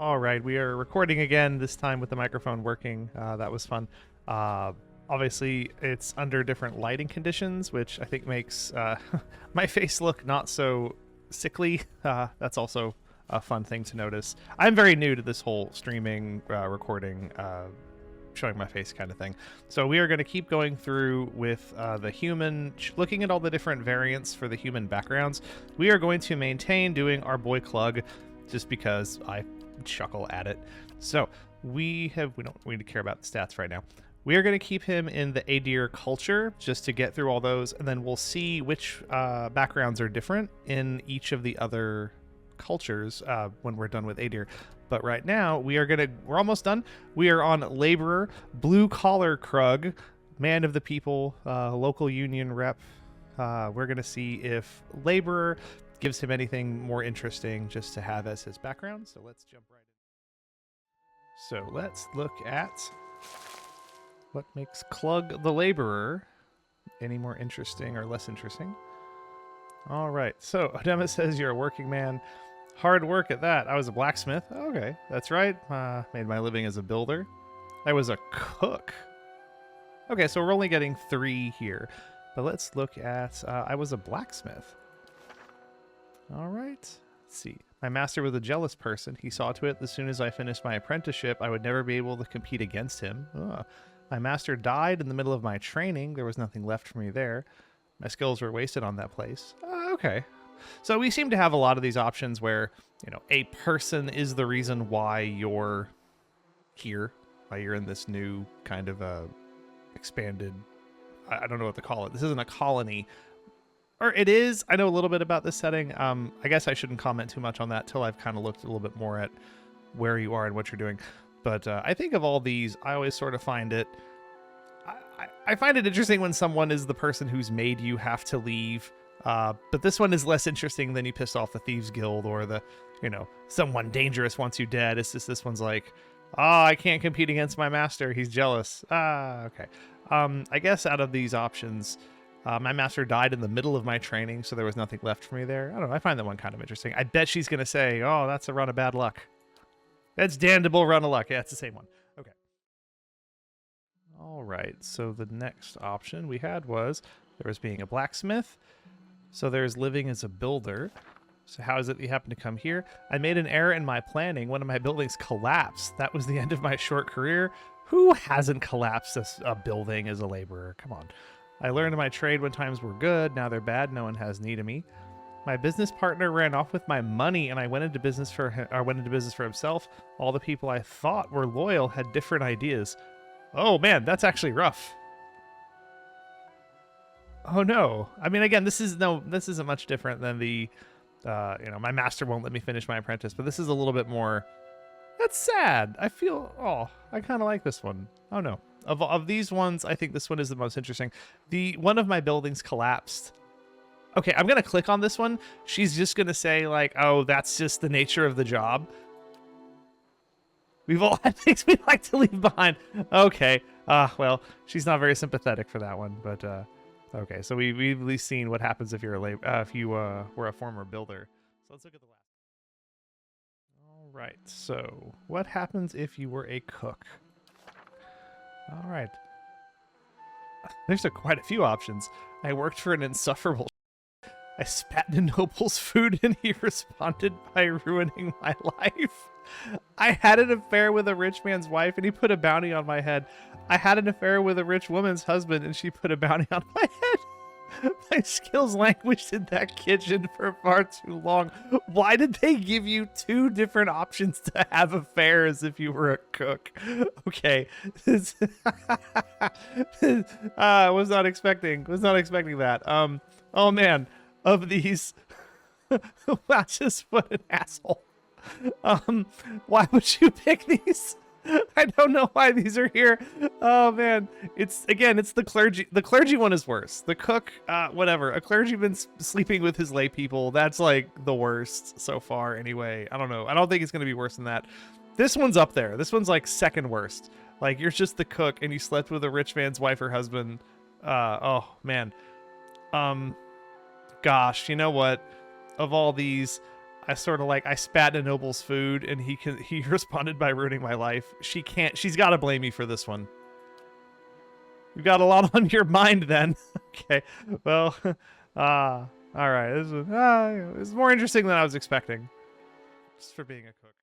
All right, we are recording again, this time with the microphone working. That was fun. Obviously, it's under different lighting conditions, which I think makes my face look not so sickly. That's also a fun thing to notice. I'm very new to this whole streaming, recording, showing my face kind of thing. So we are going to keep going through with the human, looking at all the different variants for the human backgrounds. We are going to maintain doing our boy Clug, just because I chuckle at it. So we don't need to care about the stats right now. We are going to keep him in the Adir culture just to get through all those, and then we'll see which backgrounds are different in each of the other cultures when we're done with Adir. But right now we're almost done. We are on laborer, blue collar Krug, man of the people, local union rep. We're going to see if laborer gives him anything more interesting just to have as his background. So let's jump right in. So let's look at what makes Clug the laborer any more interesting or less interesting. All right, so Odema says you're a working man. Hard work at that. I was a blacksmith. Okay, that's right. Made my living as a builder. I was a cook. Okay, so we're only getting 3 here. But let's look at, I was a blacksmith. All right, let's see. My master was a jealous person. He saw to it as soon as I finished my apprenticeship, I would never be able to compete against him. Ugh. My master died in the middle of my training. There was nothing left for me there. My skills were wasted on that place. Okay. So we seem to have a lot of these options where, you know, a person is the reason why you're here, why you're in this new kind of expanded, I don't know what to call it. This isn't a colony. Or it is. I know a little bit about this setting. I guess I shouldn't comment too much on that till I've kind of looked a little bit more at where you are and what you're doing. But I think of all these, I always sort of find it... I find it interesting when someone is the person who's made you have to leave. But this one is less interesting than you pissed off the Thieves Guild or the, you know, someone dangerous wants you dead. It's just this one's like, I can't compete against my master. He's jealous. Okay. I guess out of these options... my master died in the middle of my training, so there was nothing left for me there. I don't know. I find that one kind of interesting. I bet she's going to say, oh, that's a run of bad luck. That's damnable run of luck. Yeah, it's the same one. Okay. All right. So the next option we had was there was being a blacksmith. So there's living as a builder. So how is it that you happen to come here? I made an error in my planning. One of my buildings collapsed. That was the end of my short career. Who hasn't collapsed a building as a laborer? Come on. I learned my trade when times were good. Now they're bad. No one has need of me. My business partner ran off with my money, and I went into business for himself. All the people I thought were loyal had different ideas. Oh man, that's actually rough. Oh no. I mean, again, this isn't much different than the, you know, my master won't let me finish my apprentice, but this is a little bit more. That's sad. I kind of like this one. Oh no. Of these ones, I think this one is the most interesting. One of my buildings collapsed. Okay, I'm gonna click on this one. She's just gonna say like, "Oh, that's just the nature of the job." We've all had things we'd like to leave behind. Okay. Well, she's not very sympathetic for that one, but okay. So we've at least seen what happens if you're were a former builder. So let's look at the last. All right. So what happens if you were a cook? All right. There's quite a few options. I worked for an insufferable. I spat in Noble's food and he responded by ruining my life. I had an affair with a rich man's wife and he put a bounty on my head. I had an affair with a rich woman's husband and she put a bounty on my head. My skills languished in that kitchen for far too long. Why did they give you 2 different options to have affairs if you were a cook? Okay. Was not expecting that. Oh man, of these, wow, just what an asshole. Why would you pick these? I don't know why these are here. Oh man, it's the clergy. The clergy one is worse. The cook, whatever. A clergyman sleeping with his lay people. That's like the worst so far. Anyway, I don't know. I don't think it's gonna be worse than that. This one's up there. This one's like second worst. Like you're just the cook and you slept with a rich man's wife or husband. Oh man. Gosh, you know what? Of all these, I sort of like I spat in Noble's food, and he responded by ruining my life. She's got to blame me for this one. You've got a lot on your mind then. Okay, well, all right. This is more interesting than I was expecting, just for being a cook.